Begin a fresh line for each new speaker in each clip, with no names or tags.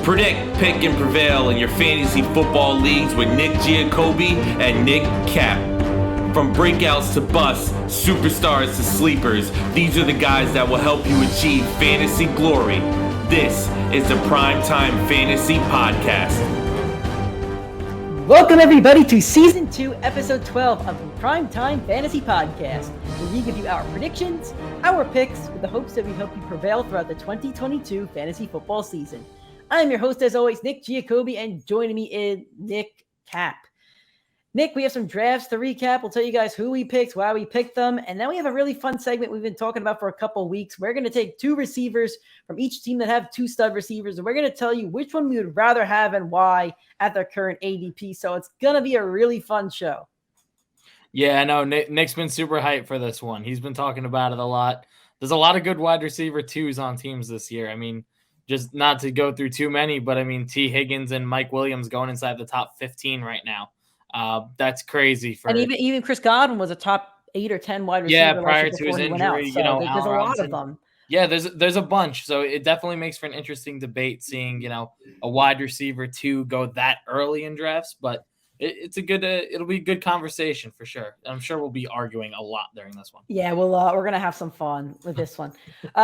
Predict, pick, and prevail in your fantasy football leagues with Nick Giacobbe and Nick Cap. From breakouts to busts, superstars to sleepers, these are the guys that will help you achieve fantasy glory. This is the PrimeTime Fantasy Podcast.
Welcome everybody to Season 2, Episode 12 of the PrimeTime Fantasy Podcast, where we give you our predictions, our picks, with the hopes that we help you prevail throughout the 2022 fantasy football season. I'm your host, as always, Nick Giacobbe, and joining me is Nick Cap. Nick, we have some drafts to recap. We'll tell you guys who we picked, why we picked them, and then we have a really fun segment we've been talking about for a couple of weeks. We're going to take two receivers from each team that have two stud receivers, and we're going to tell you which one we would rather have and why at their current ADP. So it's going to be a really fun show.
Yeah, I know. Nick's been super hyped for this one. He's been talking about it a lot. There's a lot of good wide receiver twos on teams this year. I mean, just not to go through too many, but I mean, T. Higgins and Mike Williams going inside the top 15 right now. That's crazy.
And even Chris Godwin was a top 8 or 10 wide receiver.
Yeah, prior to his injury,
there's a lot of them.
Yeah, there's a bunch. So it definitely makes for an interesting debate seeing, a wide receiver two go that early in drafts, but it's a good, it'll be a good conversation for sure. I'm sure we'll be arguing a lot during this one.
Yeah, we're going to have some fun with this one.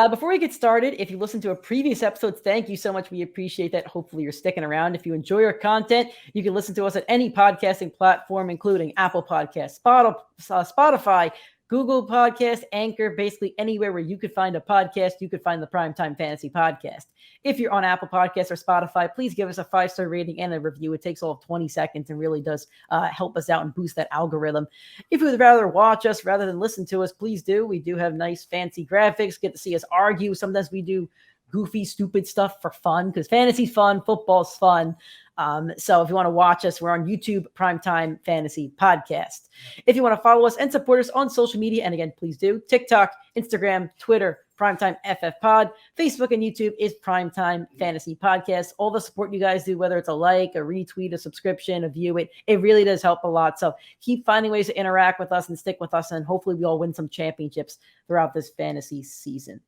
Before we get started, if you listened to a previous episode, thank you so much. We appreciate that. Hopefully you're sticking around. If you enjoy our content, you can listen to us at any podcasting platform, including Apple Podcasts, Spotify, Google Podcast, Anchor, basically anywhere where you could find a podcast, you could find the PrimeTime Fantasy Podcast. If you're on Apple Podcasts or Spotify, please give us a 5-star rating and a review. It takes all of 20 seconds and really does help us out and boost that algorithm. If you would rather watch us rather than listen to us, please do. We do have nice, fancy graphics. Get to see us argue. Sometimes we do goofy, stupid stuff for fun because fantasy's fun, football's fun. So if you want to watch us, we're on YouTube, PrimeTime Fantasy Podcast. If you want to follow us and support us on social media, and again, please do, TikTok, Instagram, Twitter, PrimeTime FF Pod, Facebook and YouTube is PrimeTime Fantasy Podcast. All the support you guys do, whether it's a like, a retweet, a subscription, a view, it really does help a lot. So keep finding ways to interact with us and stick with us, and hopefully we all win some championships throughout this fantasy season.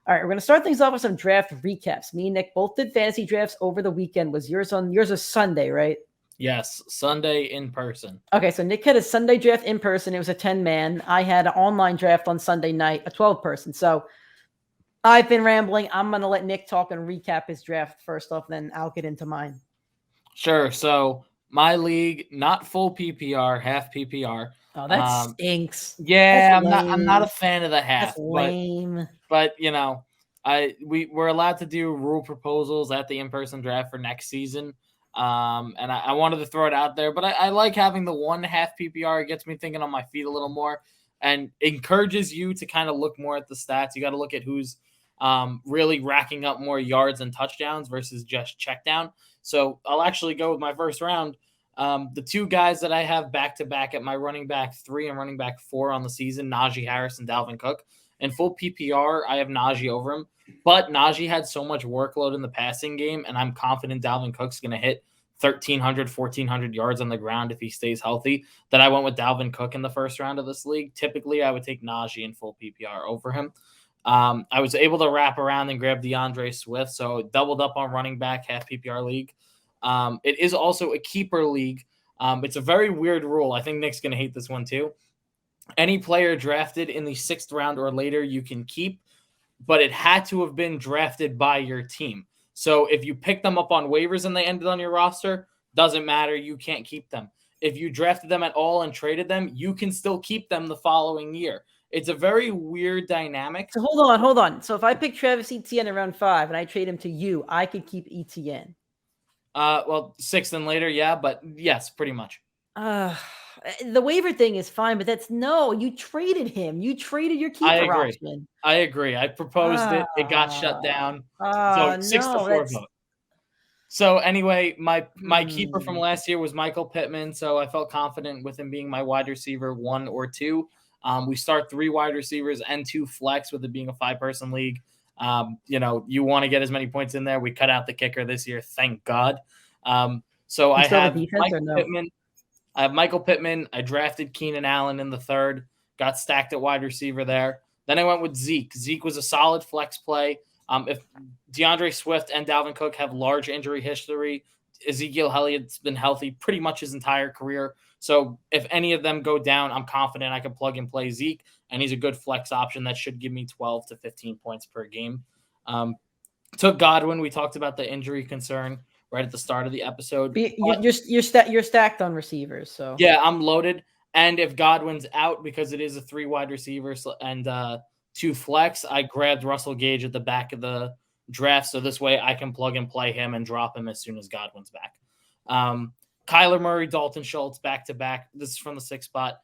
All right, we're going to start things off with some draft recaps. Me and Nick both did fantasy drafts over the weekend. Yours was Sunday, right?
Yes, Sunday in person.
Okay, so Nick had a Sunday draft in person. It was a 10-man. I had an online draft on Sunday night, a 12-person. So I've been rambling. I'm going to let Nick talk and recap his draft first off, then I'll get into mine.
Sure. So my league, not full PPR, half PPR.
Oh, that stinks.
Yeah, I'm not a fan of the half.
That's lame.
But we're allowed to do rule proposals at the in-person draft for next season. And I wanted to throw it out there, but I like having the one half PPR. It gets me thinking on my feet a little more and encourages you to kind of look more at the stats. You got to look at who's really racking up more yards and touchdowns versus just check down. So I'll actually go with my first round. The two guys that I have back-to-back at my running back 3 and running back 4 on the season, Najee Harris and Dalvin Cook. In full PPR, I have Najee over him, but Najee had so much workload in the passing game, and I'm confident Dalvin Cook's going to hit 1,300, 1,400 yards on the ground if he stays healthy, that I went with Dalvin Cook in the first round of this league. Typically, I would take Najee in full PPR over him. I was able to wrap around and grab DeAndre Swift, so doubled up on running back, half PPR league. It is also a keeper league. It's a very weird rule. I think Nick's going to hate this one too. Any player drafted in the 6th round or later you can keep, but it had to have been drafted by your team. So if you pick them up on waivers and they ended on your roster, doesn't matter. You can't keep them. If you drafted them at all and traded them, you can still keep them the following year. It's a very weird dynamic.
So hold on. So if I pick Travis Etienne in round 5 and I trade him to you, I could keep Etienne.
Well, 6th and later, yeah, but yes, pretty much.
The waiver thing is fine, but you traded him. You traded your keeper option.
I agree. I proposed it. It got shut down. So 6-4 vote. So anyway, my keeper from last year was Michael Pittman, so I felt confident with him being my wide receiver 1 or 2. We start 3 wide receivers and 2 flex with it being a 5-person league. You want to get as many points in there. We cut out the kicker this year, thank God. So I have Pittman. I have Michael Pittman. I drafted Keenan Allen in the 3rd, got stacked at wide receiver there. Then I went with Zeke. Zeke was a solid flex play. If DeAndre Swift and Dalvin Cook have large injury history, Ezekiel Elliott's been healthy pretty much his entire career. So if any of them go down, I'm confident I can plug and play Zeke, and he's a good flex option that should give me 12 to 15 points per game. Took Godwin. We talked about the injury concern right at the start of the episode.
You're stacked on receivers, so
yeah, I'm loaded. And if Godwin's out because it is a 3 wide receiver and 2 flex, I grabbed Russell Gage at the back of the draft, so this way I can plug and play him and drop him as soon as Godwin's back. Kyler Murray, Dalton Schultz, back to back. This is from the 6th spot.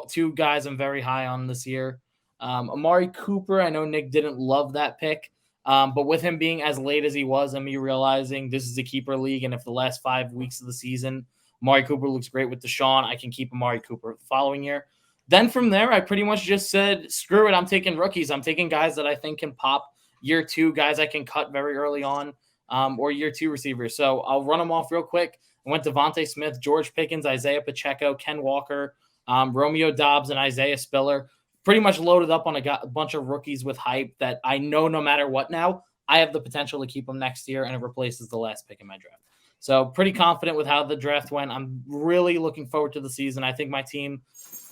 2 guys I'm very high on this year. Amari Cooper, I know Nick didn't love that pick. But with him being as late as he was and me realizing this is a keeper league, and if the last 5 weeks of the season, Amari Cooper looks great with Deshaun, I can keep Amari Cooper the following year. Then from there, I pretty much just said, screw it, I'm taking rookies. I'm taking guys that I think can pop year 2, guys I can cut very early on, or year 2 receivers. So I'll run them off real quick. I went Devonta Smith, George Pickens, Isaiah Pacheco, Ken Walker, Romeo Doubs, and Isaiah Spiller. Pretty much loaded up on a bunch of rookies with hype that I know no matter what now, I have the potential to keep them next year, and it replaces the last pick in my draft. So pretty confident with how the draft went. I'm really looking forward to the season. I think my team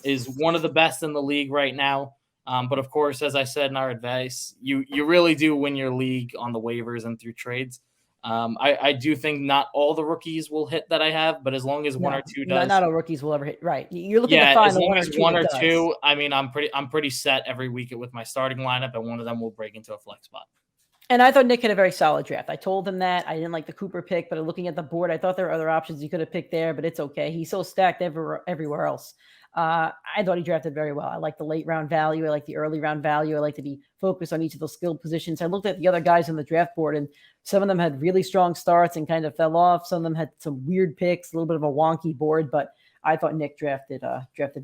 is one of the best in the league right now. But of course, as I said in our advice, you really do win your league on the waivers and through trades. I do think not all the rookies will hit that I have, but as long as 1 or 2 does,
not all rookies will ever hit. Right, you're looking to find
as long as 1 or 2. I mean, I'm pretty set every week with my starting lineup, and one of them will break into a flex spot.
And I thought Nick had a very solid draft. I told him that I didn't like the Cooper pick, but looking at the board, I thought there were other options he could have picked there, but it's okay. He's so stacked everywhere else. I thought he drafted very well. I like the late round value. I like the early round value. I like to be focused on each of those skill positions. I looked at the other guys on the draft board, and some of them had really strong starts and kind of fell off. Some of them had some weird picks, a little bit of a wonky board, but I thought Nick drafted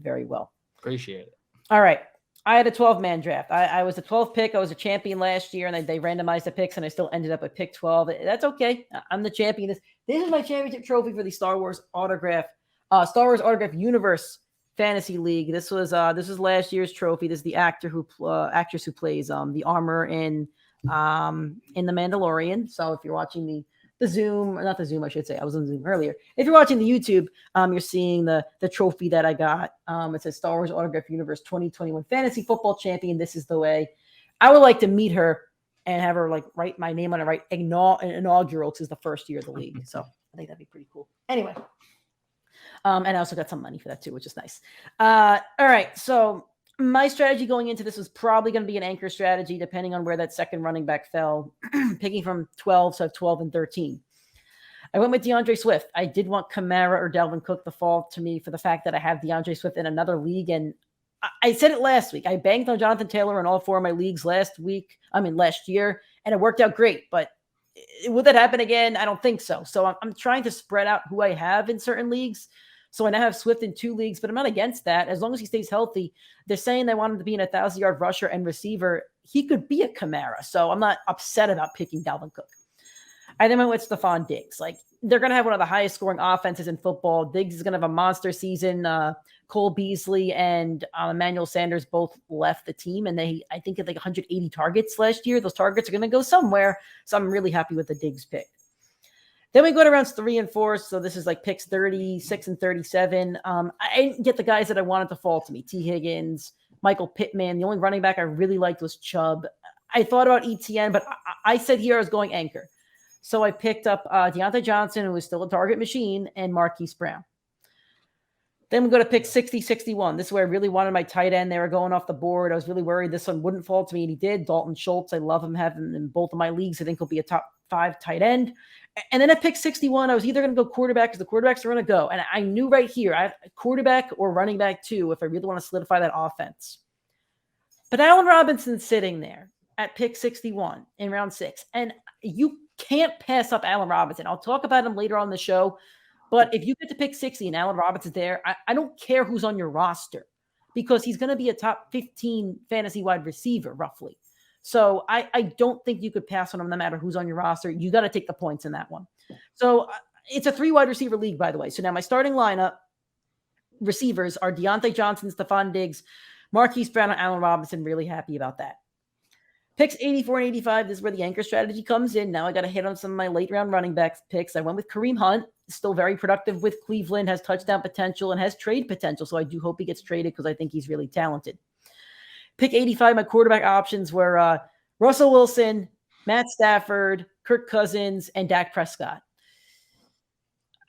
very well.
Appreciate it.
All right. I had a 12-man draft. I was the 12th pick. I was a champion last year, and they randomized the picks, and I still ended up at pick 12. That's okay. I'm the champion. This is my championship trophy for the Star Wars Autograph Universe Fantasy League. This was last year's trophy. This is the actress who plays the armor in The Mandalorian. So if you're watching the Zoom, not the Zoom, I should say. I was on Zoom earlier. If you're watching the YouTube, you're seeing the trophy that I got. It says Star Wars Autograph Universe 2021 Fantasy Football Champion. This is the way. I would like to meet her and have her write my name on it, right? Inaugural, because it's the first year of the league. So I think that'd be pretty cool. Anyway. And I also got some money for that too, which is nice. All right. So my strategy going into this was probably going to be an anchor strategy, depending on where that second running back fell, picking from 12, so 12 and 13. I went with DeAndre Swift. I did want Kamara or Dalvin Cook to fall to me for the fact that I have DeAndre Swift in another league. And I said it last week. I banked on Jonathan Taylor in all 4 of my leagues last year, and it worked out great. But would that happen again? I don't think so. So I'm trying to spread out who I have in certain leagues. So I now have Swift in 2 leagues, but I'm not against that. As long as he stays healthy, they're saying they want him to be an 1,000-yard rusher and receiver. He could be a Kamara. So I'm not upset about picking Dalvin Cook. I then went with Stefon Diggs. They're going to have one of the highest scoring offenses in football. Diggs is going to have a monster season. Cole Beasley and Emmanuel Sanders both left the team, and I think had 180 targets last year. Those targets are going to go somewhere. So I'm really happy with the Diggs pick. Then we go to rounds 3 and 4. So this is picks 36 and 37. I didn't get the guys that I wanted to fall to me. T. Higgins, Michael Pittman. The only running back I really liked was Chubb. I thought about ETN, but I said here I was going anchor. So I picked up Diontae Johnson, who was still a target machine, and Marquise Brown. Then we go to pick 60, 61. This is where I really wanted my tight end. They were going off the board. I was really worried this one wouldn't fall to me, and he did. Dalton Schultz, I love him, have him in both of my leagues. I think he'll be a top 5 tight end. And then at pick 61, I was either going to go quarterback because the quarterbacks are going to go. And I knew right here, I have quarterback or running back too, if I really want to solidify that offense. But Allen Robinson's sitting there at pick 61 in round 6. And you can't pass up Allen Robinson. I'll talk about him later on the show. But if you get to pick 60 and Allen Robinson's there, I don't care who's on your roster because he's going to be a top 15 fantasy wide receiver, roughly. So I don't think you could pass on him no matter who's on your roster. You got to take the points in that one. So it's a 3 wide receiver league, by the way. So now my starting lineup receivers are Diontae Johnson, Stefon Diggs, Marquise Brown, and Allen Robinson. Really happy about that. Picks 84 and 85. This is where the anchor strategy comes in. Now I got to hit on some of my late round running backs picks. I went with Kareem Hunt, still very productive with Cleveland, has touchdown potential and has trade potential. So I do hope he gets traded because I think he's really talented. Pick 85, my quarterback options were Russell Wilson, Matt Stafford, Kirk Cousins, and Dak Prescott.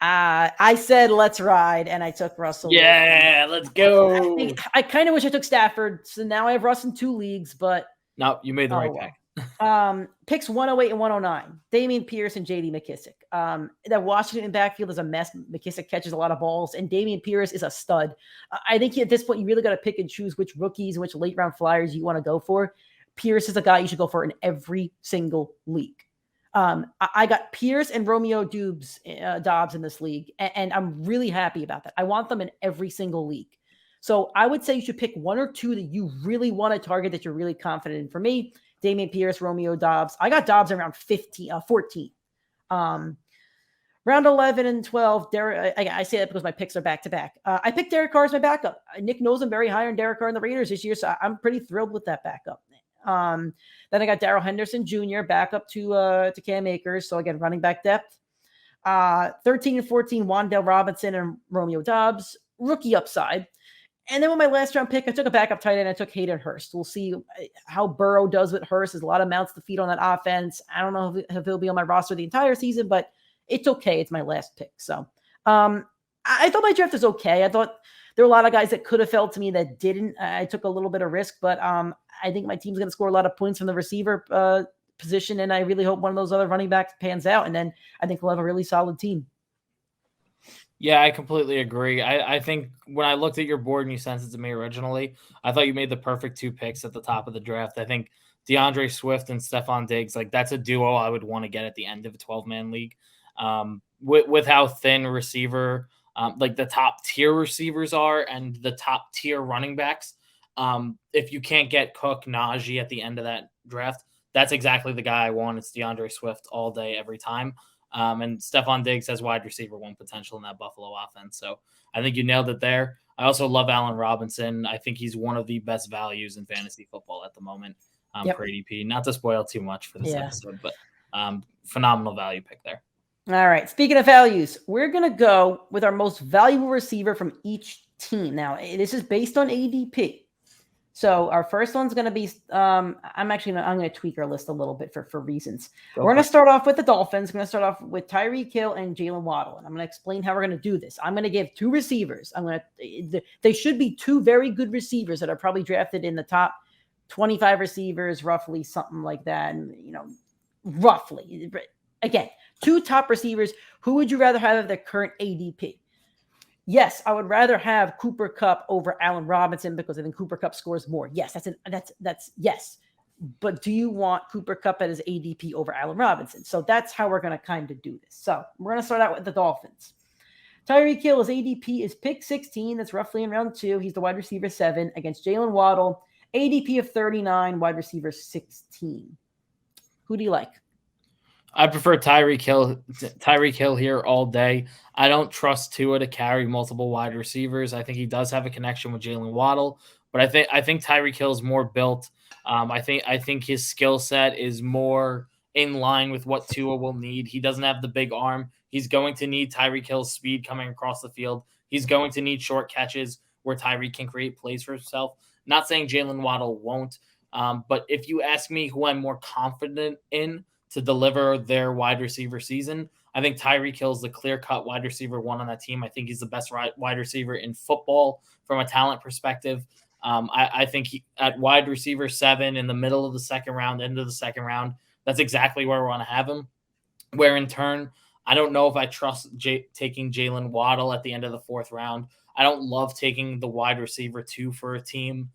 I said, let's ride, and I took Russell.
Yeah, let's go.
I kind of wish I took Stafford. So now I have Russ in 2 leagues, but
no, you made the right pick.
Picks 108 and 109. Dameon Pierce and J.D. McKissick. That Washington backfield is a mess. McKissick catches a lot of balls, and Dameon Pierce is a stud. I think at this point, you really got to pick and choose which rookies and which late round flyers you want to go for. Pierce is a guy you should go for in every single league. I got Pierce and Romeo Doubs in this league, and I'm really happy about that. I want them in every single league. So I would say you should pick 1 or 2 that you really want to target that you're really confident in. For me, Dameon Pierce, Romeo Doubs. I got Doubs around 14. Round 11 and 12, Derek, I say that because my picks are back-to-back. I picked Derek Carr as my backup. Nick knows I'm very high on Derek Carr and the Raiders this year, so I'm pretty thrilled with that backup. Then I got Darrell Henderson Jr. back up to Cam Akers. So again, running back depth. 13 and 14, Wan'Dale Robinson and Romeo Doubs, rookie upside. And then with my last round pick, I took a backup tight end. I took Hayden Hurst. We'll see how Burrow does with Hurst. There's a lot of mouths to feed on that offense. I don't know if he'll be on my roster the entire season, but it's okay. It's my last pick. So I thought my draft was okay. I thought there were a lot of guys that could have fell to me that didn't. I took a little bit of risk, but I think my team's going to score a lot of points from the receiver position, and I really hope one of those other running backs pans out, and then I think we'll have a really solid team.
Yeah, I completely agree. I think when I looked at your board and you sent it to me originally, I thought you made the perfect 2 picks at the top of the draft. I think DeAndre Swift and Stefon Diggs, like that's a duo I would want to get at the end of a 12-man league. With how thin receiver, like the top tier receivers are and the top tier running backs, if you can't get Cook, Najee at the end of that draft, that's exactly the guy I want. It's DeAndre Swift all day, every time. And Stefon Diggs has wide receiver 1 potential in that Buffalo offense. So I think you nailed it there. I also love Allen Robinson. I think he's one of the best values in fantasy football at the moment for ADP. Not to spoil too much for this episode, but phenomenal value pick there.
All right. Speaking of values, we're going to go with our most valuable receiver from each team. Now, this is based on ADP. So our first one's going to be, I'm going to tweak our list a little bit for reasons. We're going to start off with the Dolphins. We're going to start off with Tyreek Hill and Jaylen Waddle. And I'm going to explain how we're going to do this. I'm going to give 2 receivers. They should be 2 very good receivers that are probably drafted in the top 25 receivers, roughly something like that. And, roughly. Again, 2 top receivers. Who would you rather have at the current ADP? Yes, I would rather have Cooper Kupp over Allen Robinson because I think Cooper Kupp scores more. Yes, that's yes. But do you want Cooper Kupp at his ADP over Allen Robinson? So that's how we're going to kind of do this. So we're going to start out with the Dolphins. Tyreek Hill, his ADP is pick 16. That's roughly in round 2. He's the wide receiver 7 against Jaylen Waddle. ADP of 39, wide receiver 16. Who do you like?
I prefer Tyreek Hill here all day. I don't trust Tua to carry multiple wide receivers. I think he does have a connection with Jaylen Waddle, but I think Tyreek Hill is more built. I think his skill set is more in line with what Tua will need. He doesn't have the big arm. He's going to need Tyreek Hill's speed coming across the field. He's going to need short catches where Tyreek can create plays for himself. Not saying Jaylen Waddle won't, but if you ask me who I'm more confident in to deliver their wide receiver season, I think Tyreek Hill is the clear-cut wide receiver 1 on that team. I think he's the best wide receiver in football from a talent perspective. I think at wide receiver 7 in the middle of the second round, end of the second round, that's exactly where we want to have him. Where in turn, I don't know if I trust taking Jaylen Waddle at the end of the 4th round. I don't love taking the wide receiver 2 for a team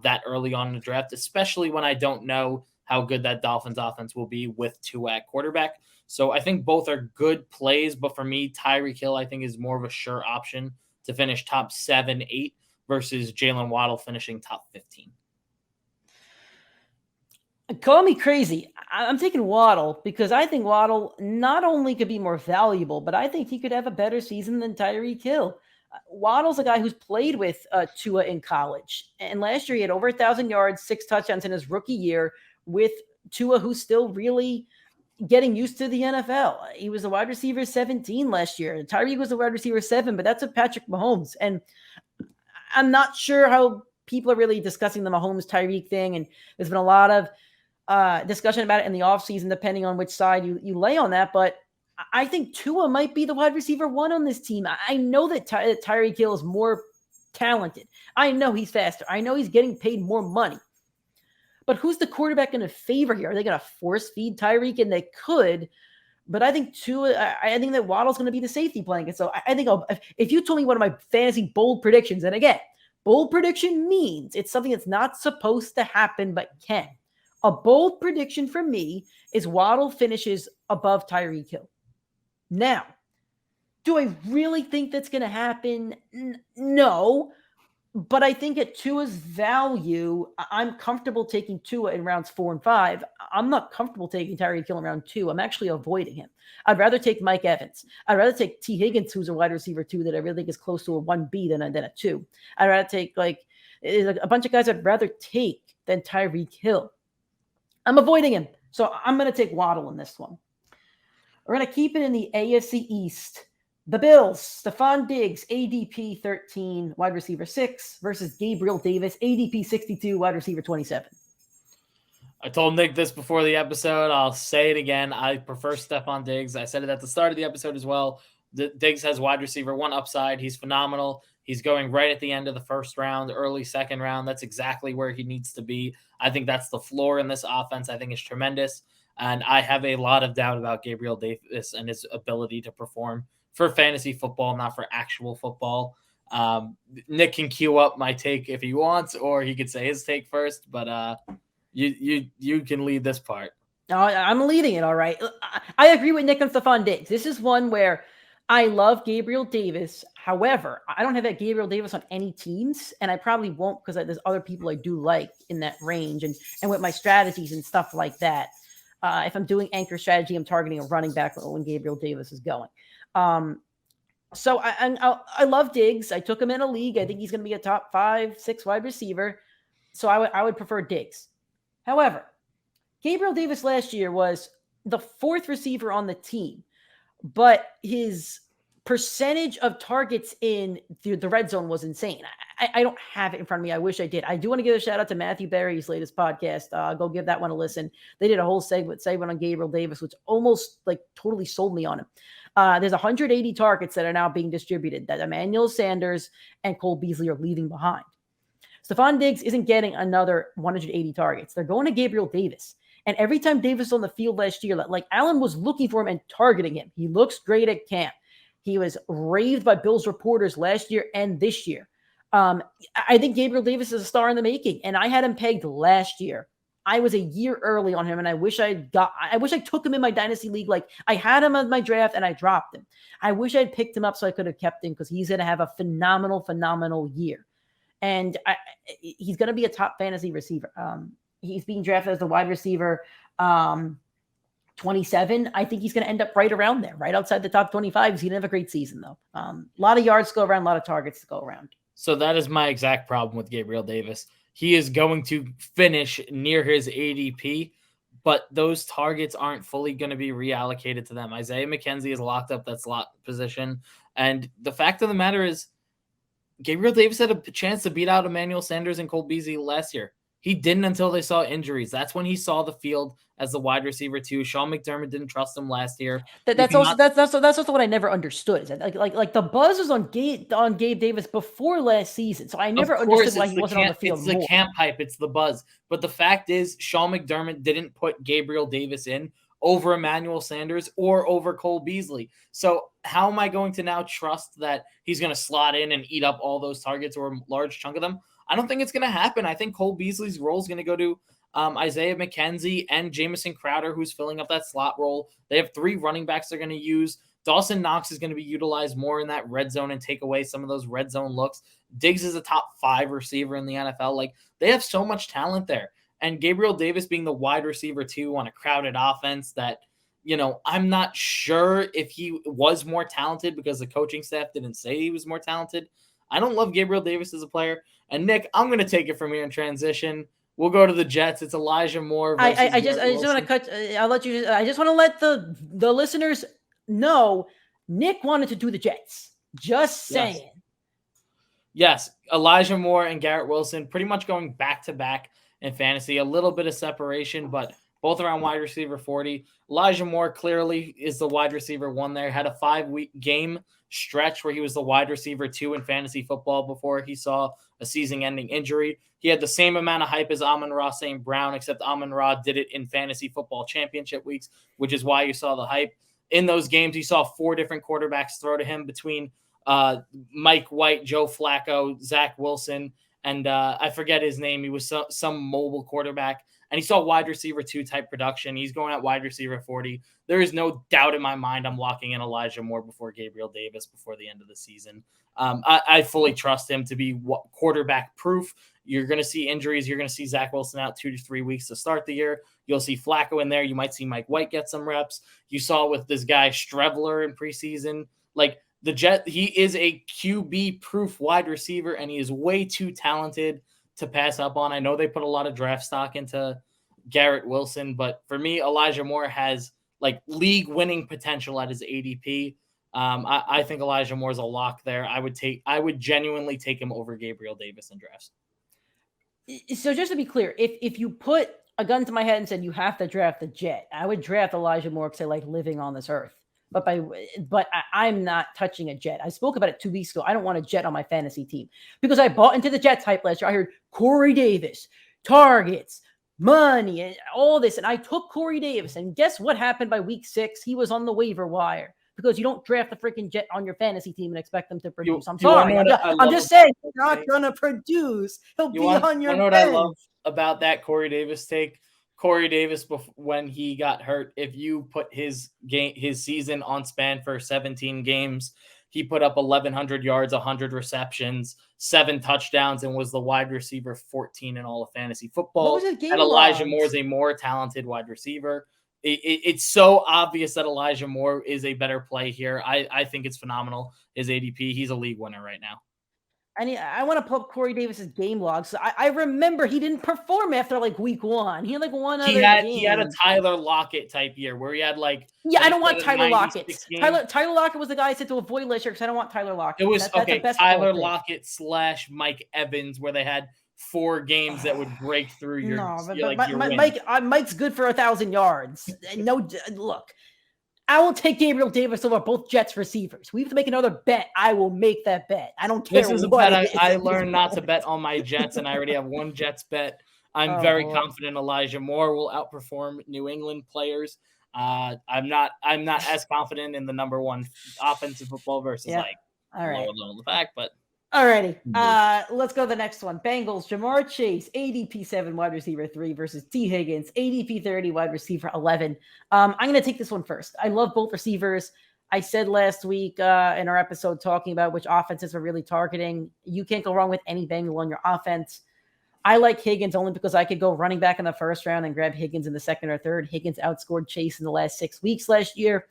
that early on in the draft, especially when I don't know how good that Dolphins offense will be with Tua at quarterback. So I think both are good plays, but for me, Tyreek Hill, I think, is more of a sure option to finish top 7, 8 versus Jaylen Waddle finishing top 15.
Call me crazy. I'm taking Waddle because I think Waddle not only could be more valuable, but I think he could have a better season than Tyreek Hill. Waddle's a guy who's played with Tua in college. And last year he had over 1,000 yards, 6 touchdowns in his rookie year, with Tua, who's still really getting used to the NFL. He was a wide receiver 17 last year. Tyreek was a wide receiver 7, but that's a Patrick Mahomes. And I'm not sure how people are really discussing the Mahomes-Tyreek thing. And there's been a lot of discussion about it in the offseason, depending on which side you lay on that. But I think Tua might be the wide receiver 1 on this team. I know that Tyreek Hill is more talented. I know he's faster. I know he's getting paid more money. But who's the quarterback going to favor here? Are they going to force feed Tyreek? And they could. But I think I think that Waddle's going to be the safety blanket. So I think if you told me one of my fantasy bold predictions, and again, bold prediction means it's something that's not supposed to happen but can. A bold prediction for me is Waddle finishes above Tyreek Hill. Now, do I really think that's going to happen? No. But I think at Tua's value, I'm comfortable taking Tua in rounds 4 and 5. I'm not comfortable taking Tyreek Hill in round 2. I'm actually avoiding him. I'd rather take Mike Evans. I'd rather take T. Higgins, who's a wide receiver 2 that I really think is close to a 1B than a 2. I'd rather take a bunch of guys I'd rather take than Tyreek Hill. I'm avoiding him. So I'm going to take Waddle in this one. We're going to keep it in the AFC East. The Bills, Stefon Diggs, ADP 13, wide receiver 6 versus Gabriel Davis, ADP 62, wide receiver 27.
I told Nick this before the episode. I'll say it again. I prefer Stefon Diggs. I said it at the start of the episode as well. Diggs has wide receiver 1 upside. He's phenomenal. He's going right at the end of the first round, early second round. That's exactly where he needs to be. I think that's the floor in this offense. I think it's tremendous. And I have a lot of doubt about Gabriel Davis and his ability to perform for fantasy football, not for actual football. Nick can queue up my take if he wants, or he could say his take first, but you can lead this part.
No, I'm leading it, all right. I agree with Nick on Stefon Diggs. This is one where I love Gabriel Davis. However, I don't have that Gabriel Davis on any teams, and I probably won't because there's other people I do like in that range and with my strategies and stuff like that. If I'm doing anchor strategy, I'm targeting a running back when Gabriel Davis is going. So I love Diggs. I took him in a league. I think he's going to be a top 5, 6 wide receiver. So I would prefer Diggs. However, Gabriel Davis last year was the 4th receiver on the team, but his percentage of targets in the red zone was insane. I don't have it in front of me. I wish I did. I do want to give a shout out to Matthew Berry's latest podcast. Go give that one a listen. They did a whole segment on Gabriel Davis, which almost totally sold me on him. There's 180 targets that are now being distributed that Emmanuel Sanders and Cole Beasley are leaving behind. Stefon Diggs isn't getting another 180 targets. They're going to Gabriel Davis. And every time Davis was on the field last year, Allen was looking for him and targeting him. He looks great at camp. He was raved by Bills reporters last year and this year. I think Gabriel Davis is a star in the making, and I had him pegged last year. I was a year early on him, and I wish I took him in my dynasty league. I had him on my draft, and I dropped him. I wish I'd picked him up so I could have kept him because he's going to have a phenomenal year. And he's going to be a top fantasy receiver. He's being drafted as the wide receiver 27. I think he's going to end up right around there, right outside the top 25. He's going to have a great season, though. A lot of yards to go around, a lot of targets to go around.
So that is my exact problem with Gabriel Davis. He is going to finish near his ADP, but those targets aren't fully going to be reallocated to them. Isaiah McKenzie is locked up that slot position. And the fact of the matter is, Gabriel Davis had a chance to beat out Emmanuel Sanders and Cole Beasley last year. He didn't until they saw injuries. That's when he saw the field as the wide receiver too. Sean McDermott didn't trust him last year.
That's also what I never understood. Is that like the buzz was on Gabe Davis before last season, so I never understood why he wasn't on the field.
It's the camp hype. It's the buzz. But the fact is, Sean McDermott didn't put Gabriel Davis in over Emmanuel Sanders or over Cole Beasley. So how am I going to now trust that he's going to slot in and eat up all those targets or a large chunk of them? I don't think it's going to happen. I think Cole Beasley's role is going to go to Isaiah McKenzie and Jamison Crowder, who's filling up that slot role. They have 3 running backs they're going to use. Dawson Knox is going to be utilized more in that red zone and take away some of those red zone looks. Diggs is a top 5 receiver in the NFL. They have so much talent there. And Gabriel Davis being the wide receiver 2 on a crowded offense that, I'm not sure if he was more talented because the coaching staff didn't say he was more talented. I don't love Gabriel Davis as a player. And Nick, I'm going to take it from here in transition. We'll go to the Jets. It's Elijah Moore.
I just want to cut. I'll let you. I just want to let the listeners know Nick wanted to do the Jets. Just saying.
Yes, Elijah Moore and Garrett Wilson pretty much going back to back in fantasy. A little bit of separation, but both around wide receiver 40. Elijah Moore clearly is the wide receiver 1 there. Had a 5-week game stretch where he was the wide receiver 2 in fantasy football before he saw a season-ending injury. He had the same amount of hype as Amon-Ra St. Brown, except Amon-Ra did it in fantasy football championship weeks, which is why you saw the hype. In those games, you saw 4 different quarterbacks throw to him between Mike White, Joe Flacco, Zach Wilson, and I forget his name. He was some mobile quarterback, and he saw wide receiver 2 type production. He's going at wide receiver 40. There is no doubt in my mind I'm locking in Elijah Moore before Gabriel Davis before the end of the season. I fully trust him to be quarterback proof. You're going to see injuries. You're going to see Zach Wilson out 2 to 3 weeks to start the year. You'll see Flacco in there. You might see Mike White get some reps. You saw with this guy Strevler in preseason. Like, he is a QB-proof wide receiver, and he is way too talented to pass up on. I know they put a lot of draft stock into Garrett Wilson, but for me, Elijah Moore has like league-winning potential at his ADP. I think Elijah Moore is a lock there. I would genuinely take him over Gabriel Davis in drafts.
So just to be clear, if you put a gun to my head and said you have to draft the Jet, I would draft Elijah Moore because I like living on this earth. But I'm not touching a Jet. I spoke about it 2 weeks ago. I don't want a Jet on my fantasy team because I bought into the Jets hype last year. I heard Corey Davis, targets, money, and all this. And I took Corey Davis. And guess what happened by week 6? He was on the waiver wire because you don't draft the freaking Jet on your fantasy team and expect them to produce. I'm sorry. I'm just saying he's not going to produce. He'll be on your bench.
You know what I love about that Corey Davis take? Corey Davis, when he got hurt, if you put his season on span for 17 games, he put up 1,100 yards, 100 receptions, 7 touchdowns, and was the wide receiver 14 in all of fantasy football. And Elijah Moore is a more talented wide receiver. It's so obvious that Elijah Moore is a better play here. I think it's phenomenal. His ADP, he's a league winner right now.
I want to pull up Corey Davis's game log. So I remember he didn't perform after like week 1. He had like one other game.
He had a Tyler Lockett type year where he had like.
Yeah, I don't want Tyler Lockett. Tyler Lockett was the guy I said to avoid last year because I don't want Tyler Lockett.
It was Tyler Lockett / Mike Evans where they had 4 games that would break through your.
No, but Mike's good for 1,000 yards. No, look. I will take Gabriel Davis over both Jets receivers. We have to make another bet. I will make that bet. I don't care.
This is a bet I learned not to bet on my Jets, and I already have one Jets bet. I'm very confident Elijah Moore will outperform New England players. I'm not as confident in the number 1 offensive football versus the fact, but.
Alrighty. Let's go to the next one. Bengals, Jamarr Chase, ADP 7, wide receiver 3 versus T. Higgins, ADP 30, wide receiver 11. I'm going to take this one first. I love both receivers. I said last week in our episode talking about which offenses are really targeting. You can't go wrong with any Bengal on your offense. I like Higgins only because I could go running back in the first round and grab Higgins in the second or third. Higgins outscored Chase in the last 6 weeks last year.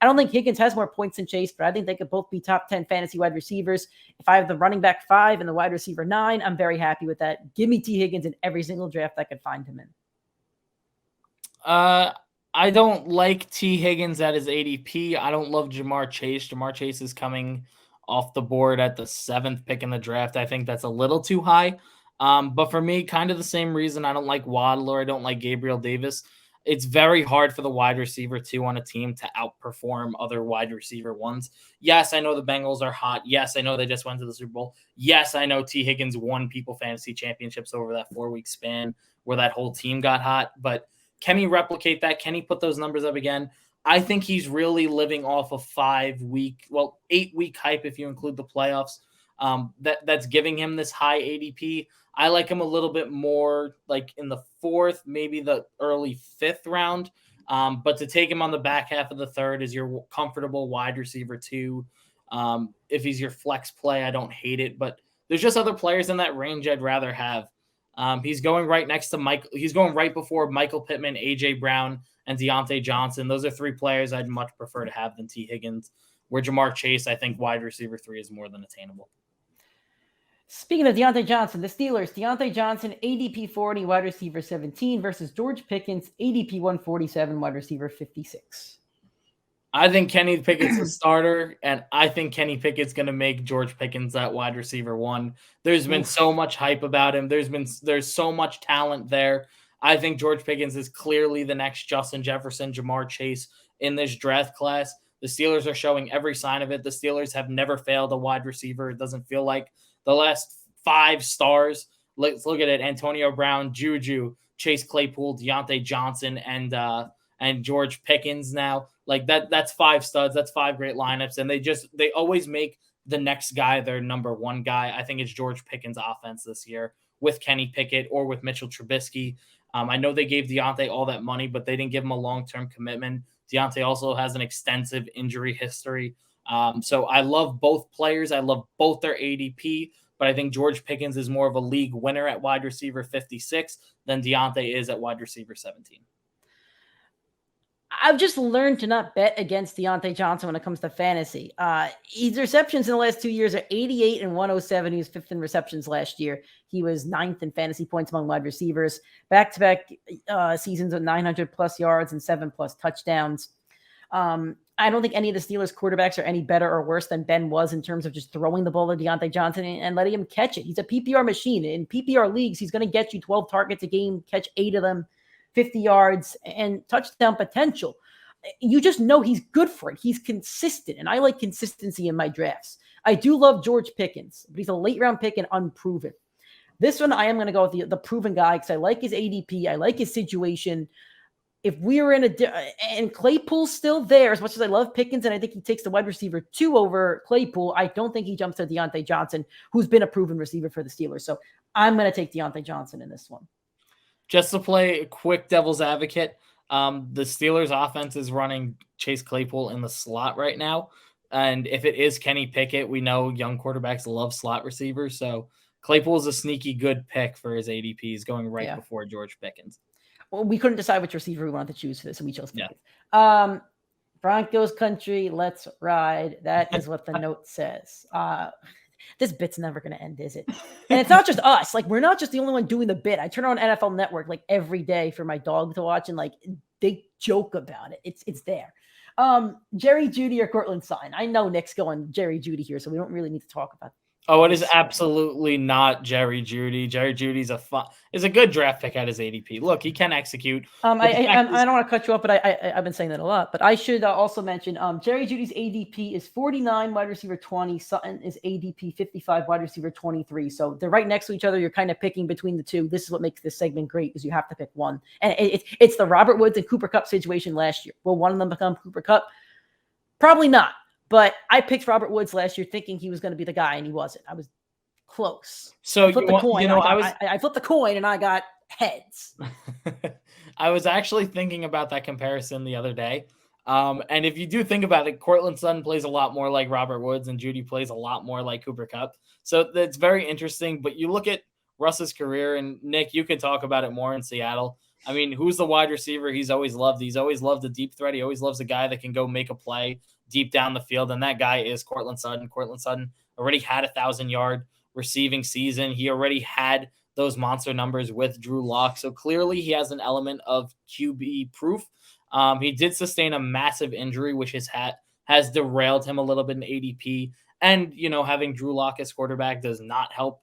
I don't think Higgins has more points than Chase, but I think they could both be top 10 fantasy wide receivers. If I have the running back 5 and the wide receiver 9, I'm very happy with that. Give me T. Higgins in every single draft I could find him in.
I don't like T. Higgins at his ADP. I don't love Jamarr Chase. Jamarr Chase is coming off the board at the 7th pick in the draft. I think that's a little too high. But for me, kind of the same reason I don't like Waddle or I don't like Gabriel Davis. It's very hard for the wide receiver 2 on a team to outperform other wide receiver 1s. Yes, I know the Bengals are hot. Yes, I know they just went to the Super Bowl. Yes, I know T. Higgins won people fantasy championships over that 4-week span where that whole team got hot. But can he replicate that? Can he put those numbers up again? I think he's really living off of 8-week hype if you include the playoffs. That's giving him this high ADP. I like him a little bit more like in the 4th, maybe the early 5th round. But to take him on the back half of the 3rd is your comfortable wide receiver 2. If he's your flex play, I don't hate it, but there's just other players in that range I'd rather have. He's going right next to Mike. He's going right before Michael Pittman, AJ Brown, and Diontae Johnson. Those are 3 players I'd much prefer to have than T. Higgins, where Jamarr Chase, I think wide receiver 3 is more than attainable.
Speaking of Diontae Johnson, the Steelers, Diontae Johnson, ADP 40, wide receiver 17 versus George Pickens, ADP 147, wide receiver 56.
I think Kenny Pickett's a starter, and I think Kenny Pickett's going to make George Pickens that wide receiver one. There's been so much hype about him. There's so much talent there. I think George Pickens is clearly the next Justin Jefferson, Jamar Chase in this draft class. The Steelers are showing every sign of it. The Steelers have never failed a wide receiver. It doesn't feel like the last 5 stars. Let's look at it. Antonio Brown, Juju, Chase Claypool, Diontae Johnson, and George Pickens now. Like that's 5 studs. That's 5 great lineups. And they always make the next guy their number one guy. I think it's George Pickens' offense this year with Kenny Pickett or with Mitchell Trubisky. I know they gave Diontae all that money, but they didn't give him a long-term commitment. Diontae also has an extensive injury history. So I love both players. I love both their ADP, but I think George Pickens is more of a league winner at wide receiver 56 than Diontae is at wide receiver 17.
I've just learned to not bet against Diontae Johnson when it comes to fantasy. His receptions in the last 2 years are 88 and 107. He was 5th in receptions last year. He was 9th in fantasy points among wide receivers. Back-to-back seasons with 900-plus yards and 7-plus touchdowns. I don't think any of the Steelers quarterbacks are any better or worse than Ben was in terms of just throwing the ball to Diontae Johnson and letting him catch it. He's a PPR machine. In PPR leagues, he's going to get you 12 targets a game, catch 8 of them, 50 yards, and touchdown potential. You just know he's good for it. He's consistent, and I like consistency in my drafts. I do love George Pickens, but he's a late-round pick and unproven. This one, I am going to go with the proven guy because I like his ADP. I like his situation. If we were and Claypool's still there, as much as I love Pickens, and I think he takes the wide receiver 2 over Claypool, I don't think he jumps to Diontae Johnson, who's been a proven receiver for the Steelers. So I'm going to take Diontae Johnson in this one.
Just to play a quick devil's advocate, the Steelers offense is running Chase Claypool in the slot right now. And if it is Kenny Pickett, we know young quarterbacks love slot receivers. So Claypool is a sneaky good pick for his ADPs going before George Pickens.
Well, we couldn't decide which receiver we wanted to choose for this, and we chose Pickens. Broncos country, let's ride. That is what the note says. This bit's never going to end, is it? And it's not just us. Like, we're not just the only one doing the bit. I turn on NFL Network like every day for my dog to watch, and like they joke about it. It's there. Jerry Jeudy or Courtland Sutton. I know Nick's going Jerry Jeudy here, so we don't really need to talk about
Oh, it is absolutely not Jerry Jeudy. Jerry Judy's is a good draft pick at his ADP. Look, he can execute.
I don't want to cut you off, but I've been saying that a lot. But I should also mention Jerry Judy's ADP is 49, wide receiver 20. Sutton is ADP 55, wide receiver 23. So they're right next to each other. You're kind of picking between the two. This is what makes this segment great, is you have to pick one. And it's the Robert Woods and Cooper Kupp situation last year. Will one of them become Cooper Kupp? Probably not. But I picked Robert Woods last year thinking he was going to be the guy, and he wasn't. I was close.
So
I flipped the coin. I flipped the coin, and I got heads.
I was actually thinking about that comparison the other day. And if you do think about it, Courtland Sutton plays a lot more like Robert Woods, and Jeudy plays a lot more like Cooper Kupp. So that's very interesting. But you look at Russ's career, and Nick, you can talk about it more in Seattle. I mean, who's the wide receiver he's always loved? He's always loved the deep threat. He always loves a guy that can go make a play deep down the field, and that guy is Courtland Sutton. Courtland Sutton already had 1,000-yard receiving season. He already had those monster numbers with Drew Lock, so clearly he has an element of QB proof. He did sustain a massive injury, which has derailed him a little bit in ADP, and having Drew Lock as quarterback does not help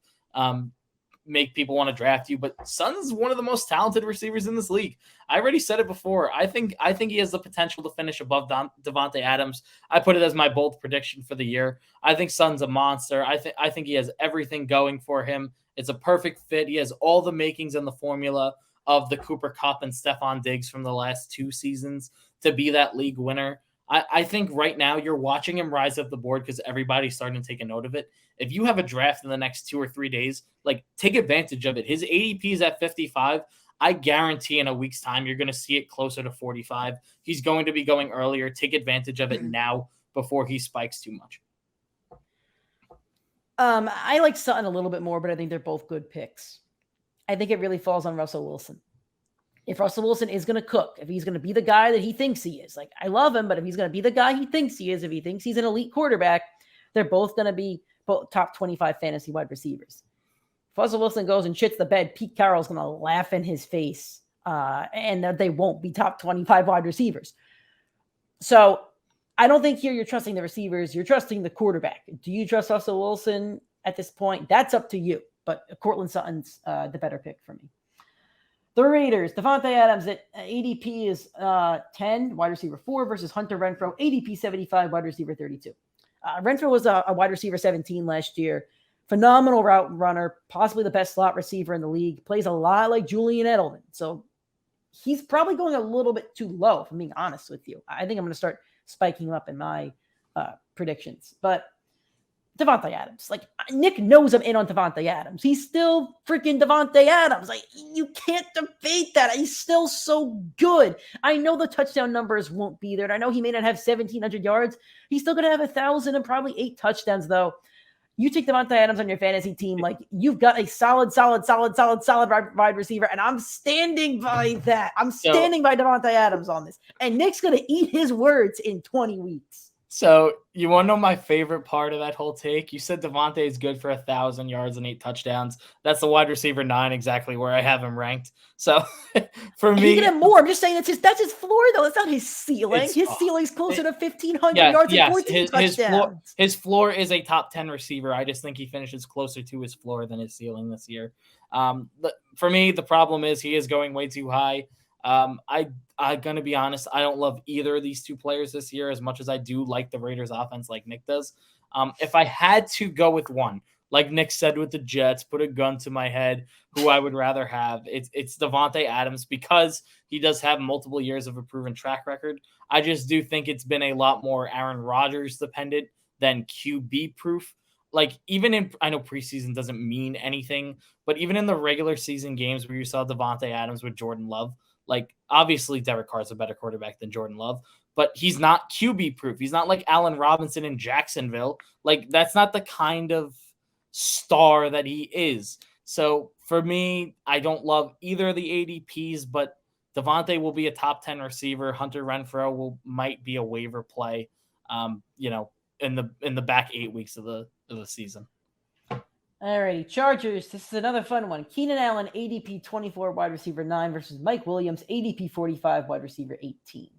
make people want to draft you, but Sutton's one of the most talented receivers in this league. I already said it before. I think he has the potential to finish above Devante Adams. I put it as my bold prediction for the year. I think Sutton's a monster. I think he has everything going for him. It's a perfect fit. He has all the makings and the formula of the Cooper Kupp and Stefon Diggs from the last 2 seasons to be that league winner. I think right now you're watching him rise up the board because everybody's starting to take a note of it. If you have a draft in the next 2 or 3 days, like, take advantage of it. His ADP is at 55. I guarantee in a week's time, you're going to see it closer to 45. He's going to be going earlier. Take advantage of it now before he spikes too much.
I like Sutton a little bit more, but I think they're both good picks. I think it really falls on Russell Wilson. If Russell Wilson is going to cook, if he's going to be the guy that he thinks he is, like, I love him, but if he's going to be the guy he thinks he is, if he thinks he's an elite quarterback, they're both going to be top 25 fantasy wide receivers. If Russell Wilson goes and shits the bed, Pete Carroll's going to laugh in his face, and they won't be top 25 wide receivers. So I don't think here you're trusting the receivers. You're trusting the quarterback. Do you trust Russell Wilson at this point? That's up to you. But Courtland Sutton's the better pick for me. The Raiders, Devante Adams at ADP is 10, wide receiver 4 versus Hunter Renfrow, ADP 75, wide receiver 32. Renfrow was a wide receiver 17 last year. Phenomenal route runner, possibly the best slot receiver in the league. Plays a lot like Julian Edelman. So he's probably going a little bit too low, if I'm being honest with you. I think I'm going to start spiking him up in my predictions. But Devante Adams, like Nick knows I'm in on Devante Adams. He's still freaking Devante Adams. Like you can't debate that. He's still so good. I know the touchdown numbers won't be there. And I know he may not have 1,700 yards. He's still going to have 1,000 and probably 8 touchdowns though. You take Devante Adams on your fantasy team, like you've got a solid wide receiver, and I'm standing by that. I'm standing by Devante Adams on this. And Nick's going to eat his words in 20 weeks.
So you want to know my favorite part of that whole take? You said Devonta is good for 1,000 yards and 8 touchdowns. That's the wide receiver 9, exactly where I have him ranked. So for me,
he can have more. I'm just saying that's his floor though. That's not his ceiling. His ceiling's closer to 1,500 yards and 14 touchdowns.
His floor is a top 10 receiver. I just think he finishes closer to his floor than his ceiling this year. For me, the problem is he is going way too high. I'm going to be honest. I don't love either of these two players this year as much as I do like the Raiders offense like Nick does. If I had to go with one, like Nick said with the Jets, put a gun to my head, who I would rather have, it's Devante Adams because he does have multiple years of a proven track record. I just do think it's been a lot more Aaron Rodgers dependent than QB proof. Like even I know preseason doesn't mean anything, but even in the regular season games where you saw Devante Adams with Jordan Love, like obviously Derek Carr's a better quarterback than Jordan Love, but he's not QB proof. He's not like Allen Robinson in Jacksonville. Like that's not the kind of star that he is. So for me, I don't love either of the ADPs, but Devontae will be a top 10 receiver. Hunter Renfrow might be a waiver play, in the back 8 weeks of the season.
All righty, Chargers. This is another fun one. Keenan Allen, ADP 24, wide receiver 9 versus Mike Williams, ADP 45, wide receiver 18.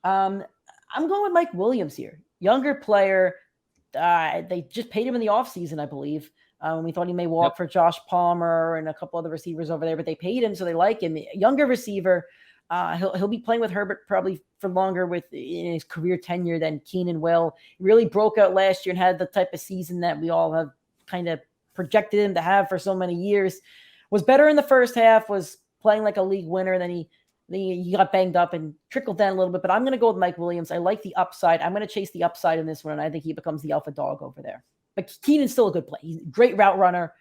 I'm going with Mike Williams here. Younger player. They just paid him in the offseason, I believe. We thought he may walk for Josh Palmer and a couple other receivers over there, but they paid him, so they like him. Younger receiver. He'll be playing with Herbert probably for longer in his career tenure than Keenan will. He really broke out last year and had the type of season that we all have kind of projected him to have for so many years. Was better in the first half, was playing like a league winner. Then he got banged up and trickled down a little bit. But I'm going to go with Mike Williams. I like the upside. I'm going to chase the upside in this one, and I think he becomes the alpha dog over there. But Keenan's still a good play. He's a great route runner.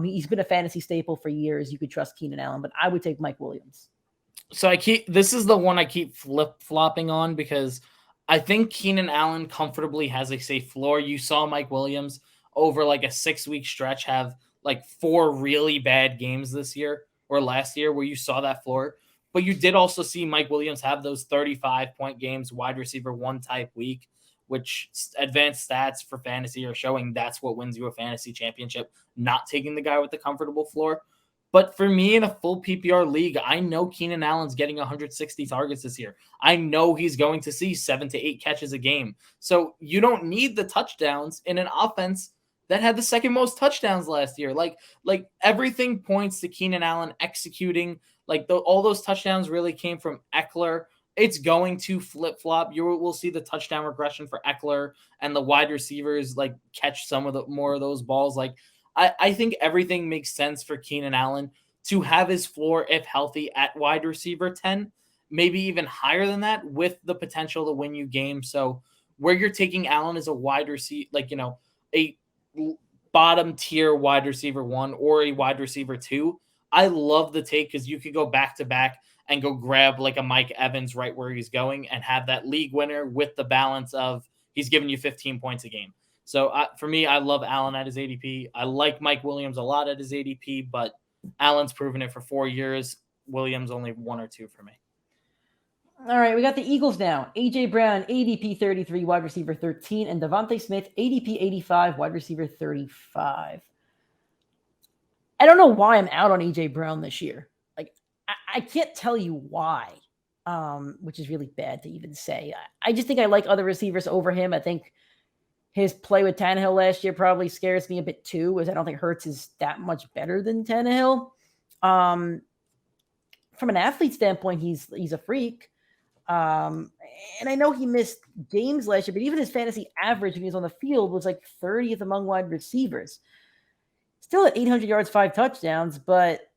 He's been a fantasy staple for years. You could trust Keenan Allen, but I would take Mike Williams.
So this is the one I keep flip-flopping on because I think Keenan Allen comfortably has a safe floor. You saw Mike Williams over like a 6-week stretch have like 4 really bad games this year or last year where you saw that floor. But you did also see Mike Williams have those 35-point games, wide receiver 1 type week, which advanced stats for fantasy are showing that's what wins you a fantasy championship, not taking the guy with the comfortable floor. But for me in a full PPR league, I know Keenan Allen's getting 160 targets this year. I know he's going to see 7 to 8 catches a game. So you don't need the touchdowns in an offense that had the second most touchdowns last year. Like everything points to Keenan Allen executing. All those touchdowns really came from Eckler. It's going to flip-flop. We'll see the touchdown regression for Eckler and the wide receivers catch some of the more of those balls. I think everything makes sense for Keenan Allen to have his floor, if healthy, at wide receiver 10, maybe even higher than that, with the potential to win you games. So where you're taking Allen as a wide receiver, a bottom tier wide receiver 1 or a wide receiver 2, I love the take because you could go back to back and go grab like a Mike Evans right where he's going and have that league winner with the balance of he's giving you 15 points a game. So for me, I love Allen at his ADP. I like Mike Williams a lot at his ADP, but Allen's proven it for 4 years. Williams only 1 or 2 for me.
All right, we got the Eagles now. A.J. Brown, ADP 33, wide receiver 13, and Devonta Smith, ADP 85, wide receiver 35. I don't know why I'm out on A.J. Brown this year. Like, I can't tell you why, which is really bad to even say. I just think I like other receivers over him. I think his play with Tannehill last year probably scares me a bit too, as I don't think Hurts is that much better than Tannehill. From an athlete standpoint, he's a freak. And I know he missed games last year, but even his fantasy average when he was on the field was like 30th among wide receivers. Still at 800 yards, 5 touchdowns, but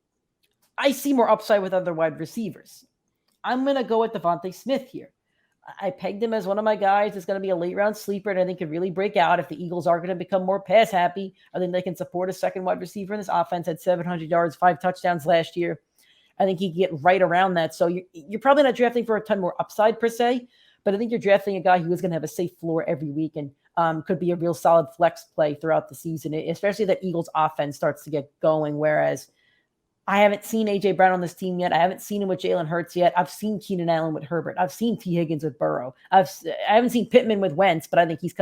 I see more upside with other wide receivers. I'm going to go with Devonta Smith here. I pegged him as one of my guys that's going to be a late round sleeper and I think could really break out if the Eagles are going to become more pass happy. I think they can support a second wide receiver in this offense. Had 700 yards, 5 touchdowns last year. I think he can get right around that. So you're probably not drafting for a ton more upside per se, but I think you're drafting a guy who is going to have a safe floor every week and could be a real solid flex play throughout the season, especially that Eagles offense starts to get going. Whereas I haven't seen A.J. Brown on this team yet. I haven't seen him with Jalen Hurts yet. I've seen Keenan Allen with Herbert. I've seen T. Higgins with Burrow. I haven't seen Pittman with Wentz, but I think with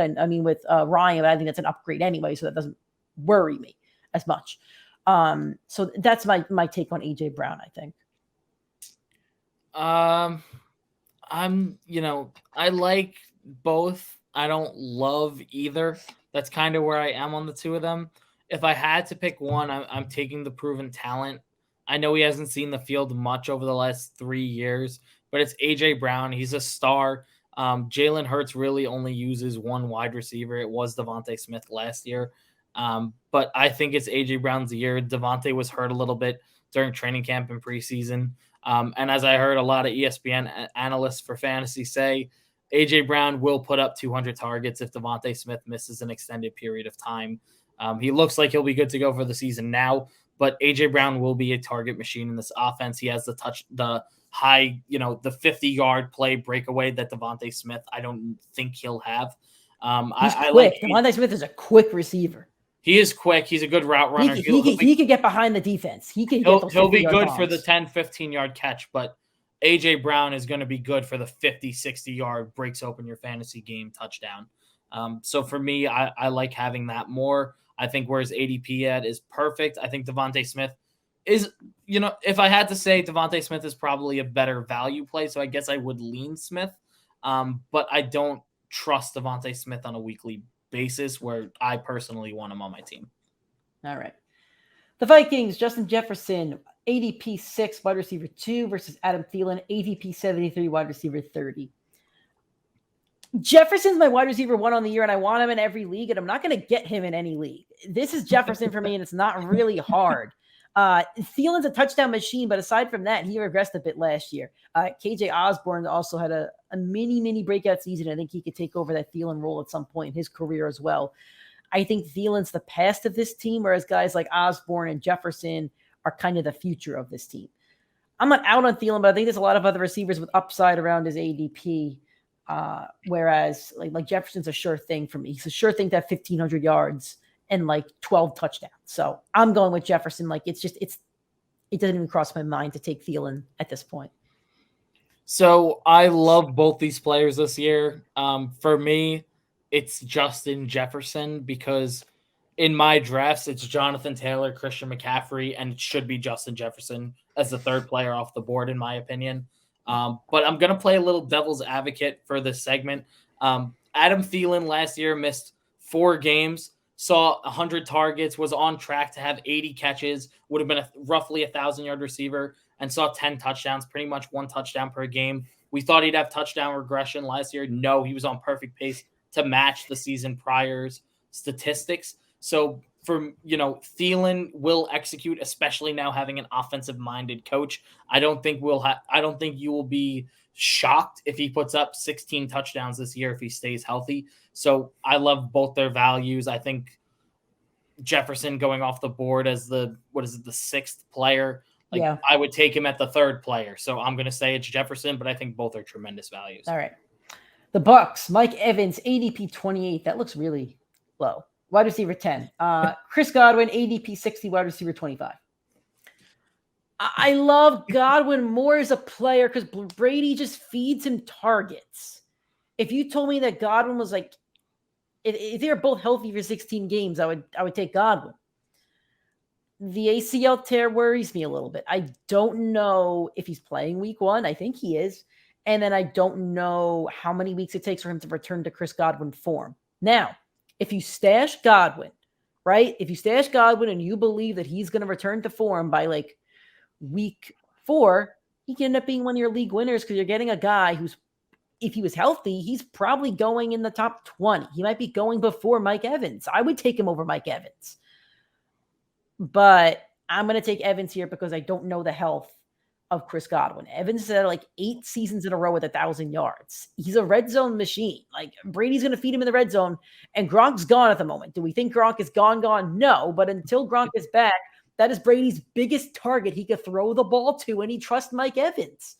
Ryan, but I think that's an upgrade anyway, so that doesn't worry me as much. So that's my take on A.J. Brown, I think.
I like both. I don't love either. That's kind of where I am on the two of them. If I had to pick one, I'm taking the proven talent. I know he hasn't seen the field much over the last 3 years, but it's A.J. Brown. He's a star. Jalen Hurts really only uses one wide receiver. It was Devonta Smith last year. But I think it's A.J. Brown's year. Devontae was hurt a little bit during training camp and preseason. And as I heard a lot of ESPN analysts for fantasy say, A.J. Brown will put up 200 targets if Devonta Smith misses an extended period of time. He looks like he'll be good to go for the season now, but A.J. Brown will be a target machine in this offense. He has the high, the 50-yard play breakaway that Devonta Smith, I don't think he'll have.
He's quick. Devonta Smith is a quick receiver.
He is quick. He's a good route runner.
He could get behind the defense. He'll
be good for the 10, 15-yard catch, but A.J. Brown is going to be good for the 50, 60-yard breaks open your fantasy game touchdown. So for me, I like having that more. I think where his ADP at is perfect. I think Devonta Smith is, if I had to say, Devonta Smith is probably a better value play, so I guess I would lean Smith. But I don't trust Devonta Smith on a weekly basis where I personally want him on my team.
All right. The Vikings, Justin Jefferson, ADP 6, wide receiver 2 versus Adam Thielen, ADP 73, wide receiver 30. Jefferson's my wide receiver 1 on the year, and I want him in every league, and I'm not going to get him in any league. This is Jefferson for me, and it's not really hard. Thielen's a touchdown machine, but aside from that, he regressed a bit last year. KJ Osborne also had a mini breakout season. I think he could take over that Thielen role at some point in his career as well. I think Thielen's the past of this team, whereas guys like Osborne and Jefferson are kind of the future of this team. I'm not out on Thielen, but I think there's a lot of other receivers with upside around his ADP. Whereas like Jefferson's a sure thing for me. He's a sure thing to have 1,500 yards and like 12 touchdowns. So I'm going with Jefferson. Like it doesn't even cross my mind to take Thielen at this point.
So I love both these players this year. For me, it's Justin Jefferson because in my drafts, it's Jonathan Taylor, Christian McCaffrey, and it should be Justin Jefferson as the third player off the board, in my opinion. But I'm going to play a little devil's advocate for this segment. Adam Thielen last year missed 4 games, saw 100 targets, was on track to have 80 catches, would have been roughly 1,000-yard receiver, and saw 10 touchdowns, pretty much 1 touchdown per game. We thought he'd have touchdown regression last year. No, he was on perfect pace to match the season prior's statistics. So Thielen will execute, especially now having an offensive-minded coach. I don't think you will be shocked if he puts up 16 touchdowns this year if he stays healthy. So I love both their values. I think Jefferson going off the board as the 6th player. I would take him at the 3rd player. So I'm going to say it's Jefferson, but I think both are tremendous values.
All right. The Bucs, Mike Evans, ADP 28. That looks really low. Wide receiver 10. Chris Godwin, ADP 60, wide receiver 25. I love Godwin more as a player because Brady just feeds him targets. If you told me that Godwin was like, if they were both healthy for 16 games, I would take Godwin. The ACL tear worries me a little bit. I don't know if he's playing week 1. I think he is. And then I don't know how many weeks it takes for him to return to Chris Godwin form. Now, if you stash Godwin, right? If you stash Godwin and you believe that he's going to return to form by like week 4, he can end up being one of your league winners because you're getting a guy who's, if he was healthy, he's probably going in the top 20. He might be going before Mike Evans. I would take him over Mike Evans. But I'm going to take Evans here because I don't know the health of Chris Godwin. Evans had like 8 seasons in a row with 1,000 yards. He's a red zone machine. Like Brady's going to feed him in the red zone, and Gronk's gone at the moment. Do we think Gronk is gone? No, but until Gronk is back, that is Brady's biggest target he could throw the ball to, and he trusts Mike Evans.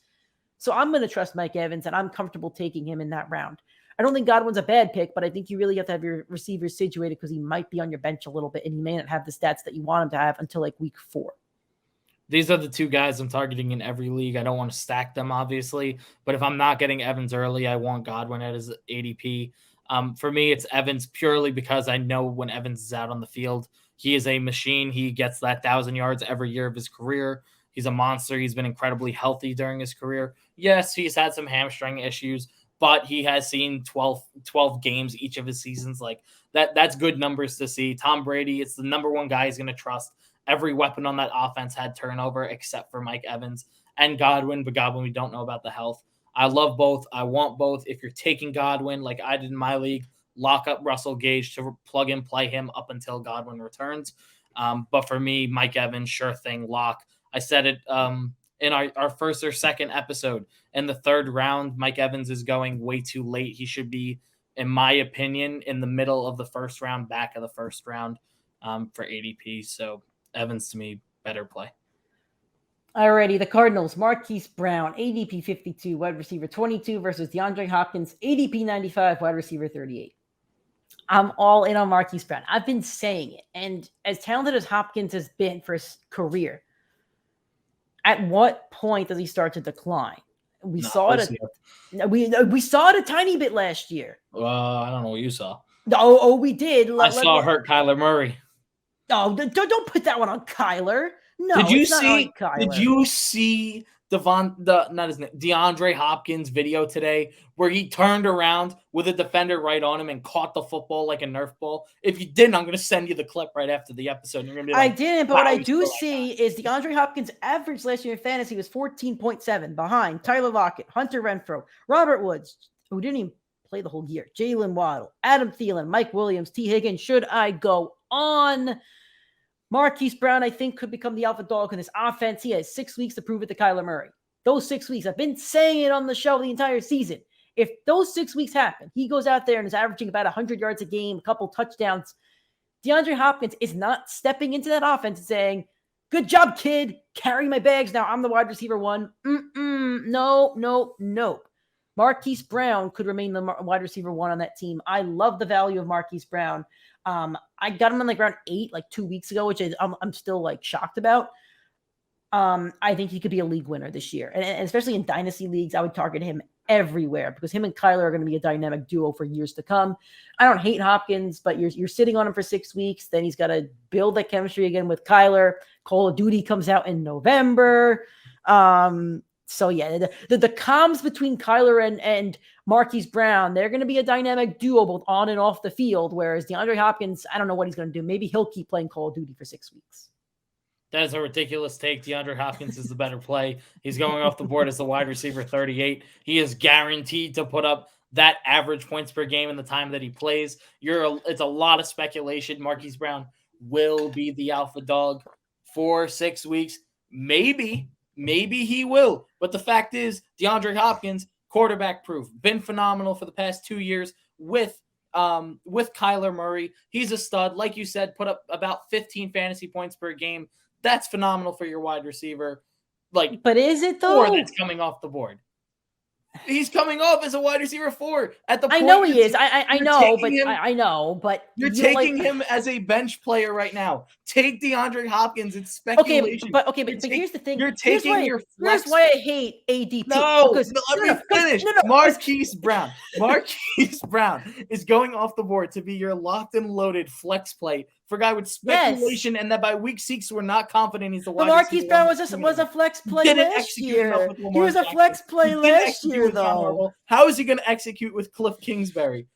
So I'm going to trust Mike Evans, and I'm comfortable taking him in that round. I don't think Godwin's a bad pick, but I think you really have to have your receivers situated because he might be on your bench a little bit, and he may not have the stats that you want him to have until like week 4.
These are the 2 guys I'm targeting in every league. I don't want to stack them, obviously, but if I'm not getting Evans early, I want Godwin at his ADP. For me, it's Evans purely because I know when Evans is out on the field, he is a machine. He gets that 1,000 yards every year of his career. He's a monster. He's been incredibly healthy during his career. Yes, he's had some hamstring issues, but he has seen 12 games each of his seasons. Like that's good numbers to see. Tom Brady, it's the number 1 guy he's going to trust. Every weapon on that offense had turnover except for Mike Evans and Godwin, but Godwin, we don't know about the health. I love both. I want both. If you're taking Godwin, like I did in my league, lock up Russell Gage to plug and play him up until Godwin returns. But for me, Mike Evans, sure thing, lock. I said it in our first or second episode. In the 3rd round, Mike Evans is going way too late. He should be, in my opinion, in the middle of the 1st round, back of the 1st round for ADP. So Evans, to me, better play.
Alrighty, the Cardinals, Marquise Brown, ADP 52, wide receiver 22 versus DeAndre Hopkins, ADP 95, wide receiver 38. I'm all in on Marquise Brown. I've been saying it. And as talented as Hopkins has been for his career, at what point does he start to decline? We saw it a tiny bit last year.
I don't know what you saw.
Oh, we did.
I saw hurt Kyler Murray.
Oh, don't put that one on Kyler. No,
Did you see DeAndre Hopkins video today where he turned around with a defender right on him and caught the football like a Nerf ball? If you didn't, I'm going to send you the clip right after the episode. You're going to be like,
I didn't, but what I do see is DeAndre Hopkins' average last year in fantasy was 14.7 behind Tyler Lockett, Hunter Renfrow, Robert Woods, who didn't even play the whole year, Jaylen Waddle, Adam Thielen, Mike Williams, T. Higgins. Should I go on? Marquise Brown, I think, could become the alpha dog in this offense. He has 6 weeks to prove it to Kyler Murray. Those 6 weeks, I've been saying it on the show the entire season. If those 6 weeks happen, he goes out there and is averaging about 100 yards a game, a couple touchdowns. DeAndre Hopkins is not stepping into that offense and saying, good job, kid. Carry my bags now. I'm the wide receiver 1. No. Marquise Brown could remain the wide receiver 1 on that team. I love the value of Marquise Brown. I got him in like round 8, like 2 weeks ago, which I'm still like shocked about. I think he could be a league winner this year. And especially in dynasty leagues, I would target him everywhere because him and Kyler are going to be a dynamic duo for years to come. I don't hate Hopkins, but you're sitting on him for 6 weeks. Then he's got to build that chemistry again with Kyler. Call of Duty comes out in November. So yeah, the comms between Kyler and Marquise Brown, they're going to be a dynamic duo both on and off the field. Whereas DeAndre Hopkins, I don't know what he's going to do. Maybe he'll keep playing Call of Duty for 6 weeks.
That is a ridiculous take. DeAndre Hopkins is the better play. He's going off the board as the wide receiver 38. He is guaranteed to put up that average points per game in the time that he plays. It's a lot of speculation. Marquise Brown will be the alpha dog for 6 weeks. Maybe he will. But the fact is, DeAndre Hopkins, quarterback proof, been phenomenal for the past 2 years with Kyler Murray. He's a stud. Like you said, put up about 15 fantasy points per game. That's phenomenal for your wide receiver.
But is it though?
Or that's coming off the board. He's coming off as a wide receiver 4 at the point.
I know he is. I know, but I know, but
you're taking him as a bench player right now. Take DeAndre Hopkins. It's speculation.
But here's the thing.
You're taking your flex.
Here's why I hate ADP.
No, let me finish. Marquise Brown. Marquise Brown is going off the board to be your locked and loaded flex play for a guy with speculation, and that by week 6 we're not confident he's the wide receiver.
Marquise Brown was a flex play last year. He was a flex play last year, though.
How is he going to execute with Cliff Kingsbury?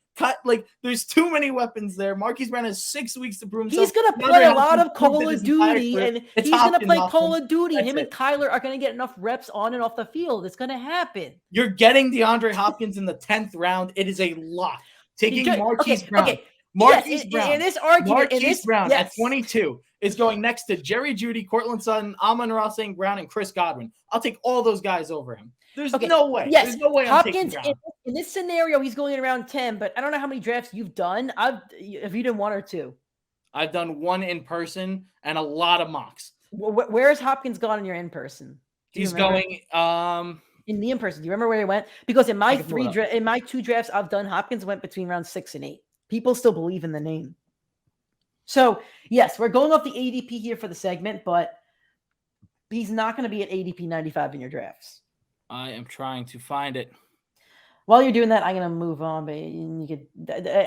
There's too many weapons there. Marquise Brown has 6 weeks to prove himself.
He's going to play a lot of Call of Duty, and he's going to play Call of Duty, and him and Kyler are going to get enough reps on and off the field. It's going to happen.
You're getting DeAndre Hopkins in the 10th round. It is a lock. Taking Marquise Brown. Marquise Brown.
In this argument,
Marquise Brown at 22 is going next to Jerry Jeudy, Courtland Sutton, Amon-Ra St. Brown, and Chris Godwin. I'll take all those guys over him. There's no way.
Yes,
there's no way
Hopkins, I'm taking Brown. In this scenario, he's going in around 10, but I don't know how many drafts you've done. Have you done 1 or 2?
I've done 1 in person and a lot of mocks.
Where has Hopkins gone in your in person?
He's going
in the in person. Do you remember where he went? Because in my 2 drafts I've done, Hopkins went between round 6 and 8. People still believe in the name. So, yes, we're going off the ADP here for the segment, but he's not going to be at ADP 95 in your drafts.
I am trying to find it.
While you're doing that, I'm going to move on. But you could,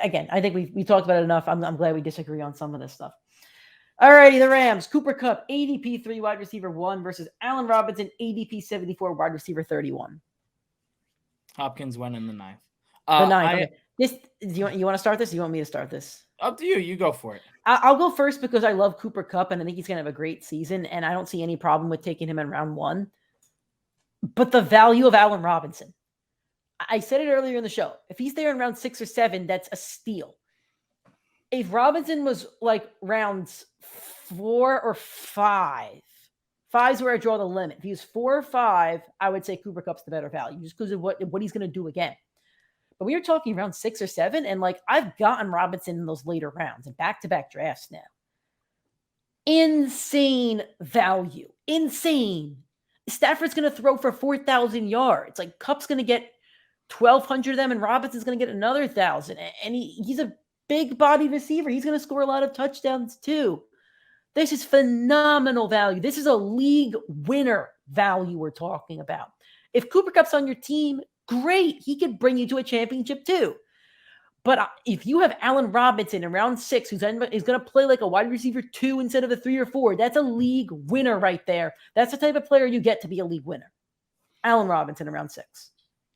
again, I think we talked about it enough. I'm glad we disagree on some of this stuff. All righty, the Rams. Cooper Kupp, ADP 3, wide receiver 1 versus Allen Robinson, ADP 74, wide receiver 31.
Hopkins went in the 9th.
The 9th. Okay. You want to start this? Or you want me to start this?
Up to you. You go for it.
I'll go first because I love Cooper Kupp and I think he's going to have a great season, and I don't see any problem with taking him in round 1. But the value of Allen Robinson, I said it earlier in the show. If he's there in round 6 or 7, that's a steal. If Robinson was like rounds 4 or 5, 5's where I draw the limit. If he was 4 or 5, I would say Cooper Kupp's the better value just because of what he's going to do again. But we are talking around 6 or 7, and I've gotten Robinson in those later rounds and back-to-back drafts now. Insane value. Insane. Stafford's going to throw for 4,000 yards. Kupp's going to get 1,200 of them, and Robinson's going to get another 1,000. And he's a big-bodied receiver. He's going to score a lot of touchdowns too. This is phenomenal value. This is a league winner value we're talking about. If Cooper Kupp's on your team, great. He could bring you to a championship too. But if you have Allen Robinson in round 6, who's going to play like a wide receiver 2 instead of a 3 or 4, that's a league winner right there. That's the type of player you get to be a league winner. Allen Robinson in round 6.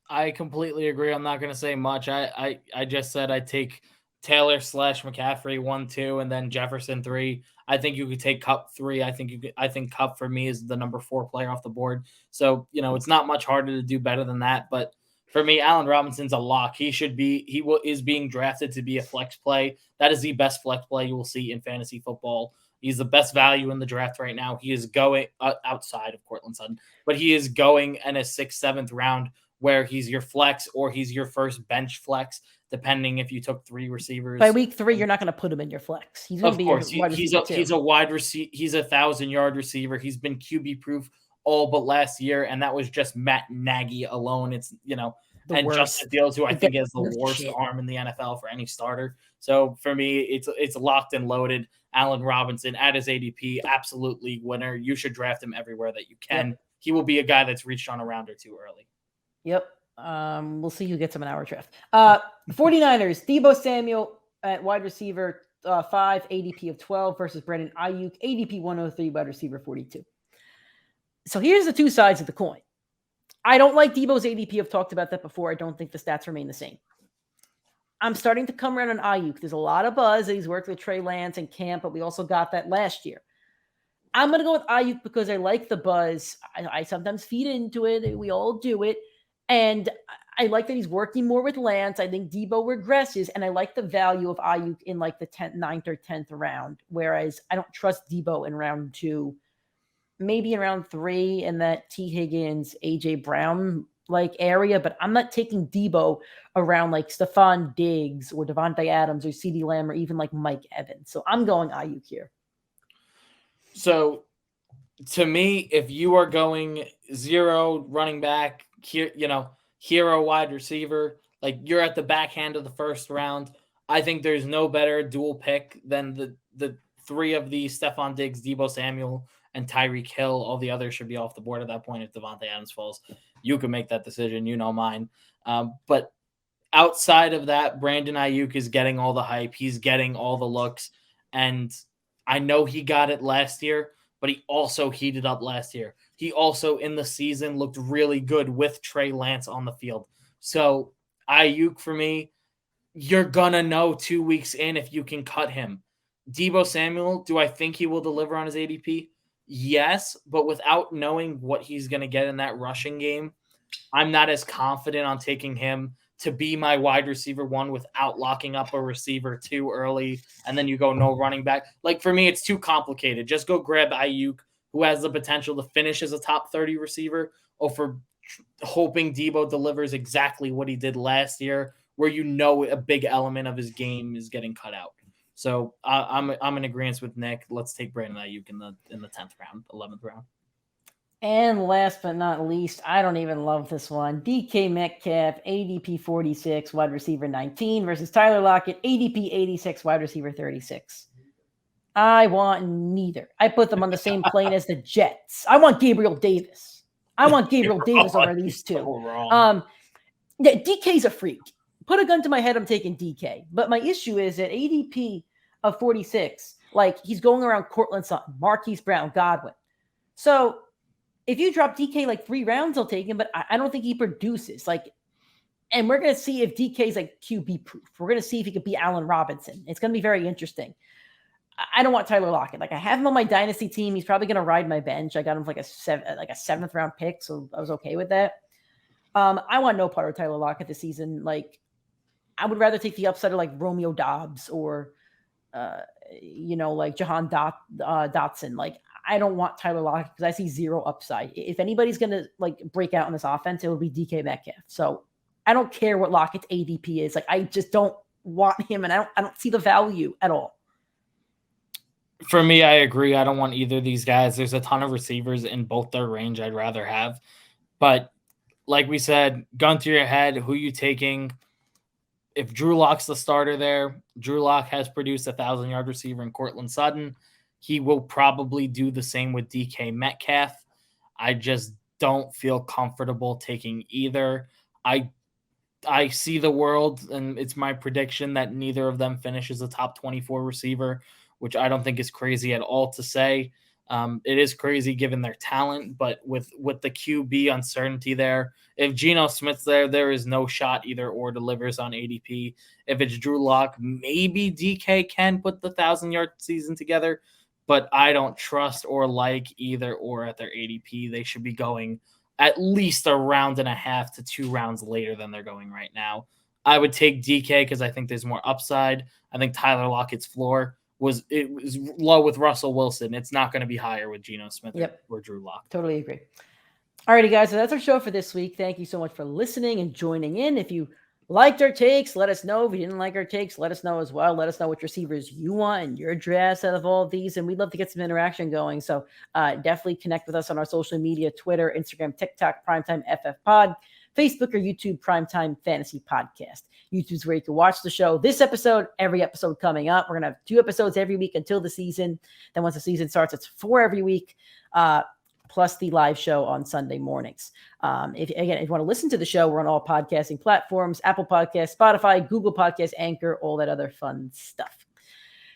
I completely agree. I'm not going to say much. I just said I'd take Taylor / McCaffrey 1, 2, and then Jefferson 3. I think you could take Kupp 3. I think Kupp for me is the number 4 player off the board. So, it's not much harder to do better than that. But for me, Allen Robinson's a lock. He is being drafted to be a flex play. That is the best flex play you will see in fantasy football. He's the best value in the draft right now. He is going outside of Courtland Sutton, but he is going in a 6th, 7th round where he's your flex or he's your first bench flex, depending if you took 3 receivers.
By week 3, you're not going to put him in your flex. He's going to be your wide receiver.
He's a wide receiver. He's a 1,000-yard receiver. He's been QB proof all but last year, and that was just Matt Nagy alone. It's and Justin Fields, who I think has the worst arm in the NFL for any starter. So for me, it's locked and loaded. Allen Robinson at his ADP, absolute league winner. You should draft him everywhere that you can. Yep. He will be a guy that's reached on a round or 2 early.
Yep. We'll see who gets him in our draft. 49ers, Deebo Samuel at wide receiver 5, ADP of 12 versus Brandon Ayuk, ADP 103, wide receiver 42. So here's the 2 sides of the coin. I don't like Deebo's ADP. I've talked about that before. I don't think the stats remain the same. I'm starting to come around on Ayuk. There's a lot of buzz. He's worked with Trey Lance and camp, but we also got that last year. I'm going to go with Ayuk because I like the buzz. I sometimes feed into it. We all do it. And I like that he's working more with Lance. I think Deebo regresses, and I like the value of Ayuk in the 9th or 10th round, whereas I don't trust Deebo in round 2. Maybe in round 3 in that T. Higgins, A.J. Brown area, but I'm not taking Deebo around Stefon Diggs or Devonta Adams or CeeDee Lamb or even Mike Evans. So I'm going Ayuk here.
So to me, if you are going 0 running back here, hero wide receiver. Like, you're at the backhand of the first round. I think there's no better dual pick than the three of these: Stefon Diggs, Deebo Samuel, and Tyreek Hill. All the others should be off the board at that point if Devonta Adams falls. You can make that decision. You know mine. But outside of that, Brandon Ayuk is getting all the hype. He's getting all the looks. And I know he got it last year, but he also heated up last year. He also, in the season, looked really good with Trey Lance on the field. So Ayuk, for me, you're going to know 2 weeks in if you can cut him. Deebo Samuel, do I think he will deliver on his ADP? Yes, but without knowing what he's going to get in that rushing game, I'm not as confident on taking him to be my wide receiver 1 without locking up a receiver 2 early, and then you go no running back. Like, for me, it's too complicated. Just go grab Ayuk, who has the potential to finish as a top 30 receiver, over hoping Deebo delivers exactly what he did last year, where you know a big element of his game is getting cut out. So I'm in agreement with Nick. Let's take Brandon Ayuk in the 10th round, 11th round.
And last but not least, I don't even love this one. DK Metcalf, ADP 46, wide receiver 19 versus Tyler Lockett, ADP 86, wide receiver 36. I want neither. I put them on the same plane as the Jets. I want Gabriel Davis. I want Gabriel Davis over these two. DK's a freak. Put a gun to my head, I'm taking DK. But my issue is that ADP of 46, like, he's going around Courtland, Sutton, Marquise Brown, Godwin. So if you drop DK like 3 rounds, I'll take him, but I don't think he produces. Like, and we're going to see if DK's like QB proof. We're going to see if he could be Allen Robinson. It's going to be very interesting. I don't want Tyler Lockett. Like, I have him on my dynasty team. He's probably going to ride my bench. I got him for like a 7th round pick, so I was okay with that. I want no part of Tyler Lockett this season. Like, I would rather take the upside of like Romeo Dobbs or, like Jahan Dotson. Like, I don't want Tyler Lockett because I see zero upside. If anybody's going to like break out in this offense, it would be DK Metcalf. So I don't care what Lockett's ADP is. Like, I just don't want him, and I don't see the value at all.
For me, I agree. I don't want either of these guys. There's a ton of receivers in both their range I'd rather have. But like we said, gun to your head, who you taking? If Drew Lock's the starter there, Drew Lock has produced a 1,000-yard receiver in Courtland Sutton. He will probably do the same with DK Metcalf. I just don't feel comfortable taking either. I see the world, and it's my prediction that neither of them finishes a top 24 receiver, which I don't think is crazy at all to say. It is crazy given their talent, but with the QB uncertainty there, if Geno Smith's there is no shot either or delivers on ADP. If it's Drew Lock, maybe DK can put the 1,000-yard season together, but I don't trust or like either or at their ADP. They should be going at least a round and a half to 2 rounds later than they're going right now. I would take DK because I think there's more upside. I think Tyler Lockett's floor was low with Russell Wilson. It's not going to be higher with Geno Smith or Drew Lock.
Totally agree. Alrighty, guys. So that's our show for this week. Thank you so much for listening and joining in. If you liked our takes, let us know. If you didn't like our takes, let us know as well. Let us know which receivers you want in your drafts out of all of these. And we'd love to get some interaction going. So definitely connect with us on our social media, Twitter, Instagram, TikTok, PrimeTime FF Pod, Facebook or YouTube, PrimeTime Fantasy Podcast. YouTube's where you can watch the show. This episode, every episode coming up. We're going to have 2 episodes every week until the season. Then once the season starts, it's 4 every week, plus the live show on Sunday mornings. If you want to listen to the show, we're on all podcasting platforms, Apple Podcasts, Spotify, Google Podcasts, Anchor, all that other fun stuff.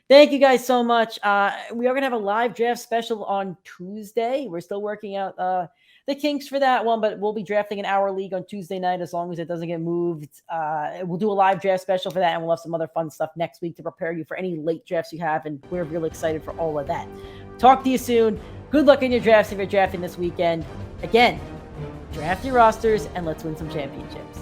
Thank you guys so much. We are going to have a live draft special on Tuesday. We're still working out the kinks for that one, but we'll be drafting an hour league on Tuesday night as long as it doesn't get moved. We'll do a live draft special for that, and we'll have some other fun stuff next week to prepare you for any late drafts you have, and we're really excited for all of that. Talk to you soon. Good luck in your drafts if you're drafting this weekend. Again, draft your rosters, and let's win some championships.